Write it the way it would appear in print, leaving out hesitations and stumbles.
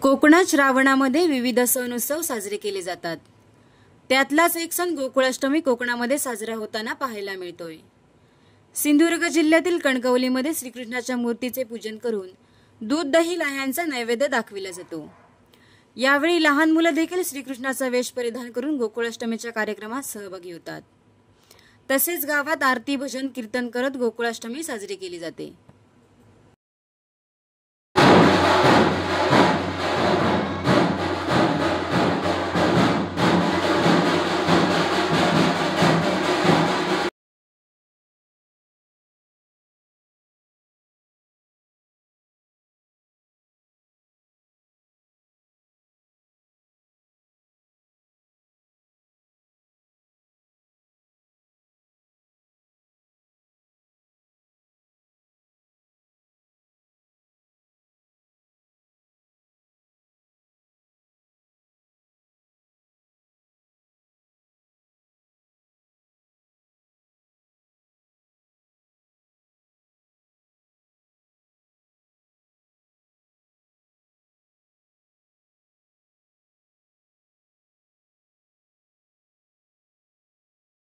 कोकणात श्रावणामध्ये विविध सण उत्सव साजरे केले जातात। त्यातलाच एक सण गोकुळाष्टमी कोकणामध्ये साजरा होताना पाहायला मिळतोय। सिंधुदुर्ग जिल्ह्यातील कणकवलीमध्ये श्रीकृष्णाच्या मूर्तीचे पूजन करून दूध दही लाह्यांचा नैवेद्य दाखविला जातो। यावेळी लहान मुलं देखील श्रीकृष्णाचा वेश परिधान करून गोकुळाष्टमीच्या कार्यक्रमात सहभागी होतात। तसेच गावात आरती भजन कीर्तन करत गोकुळाष्टमी साजरी केली जाते।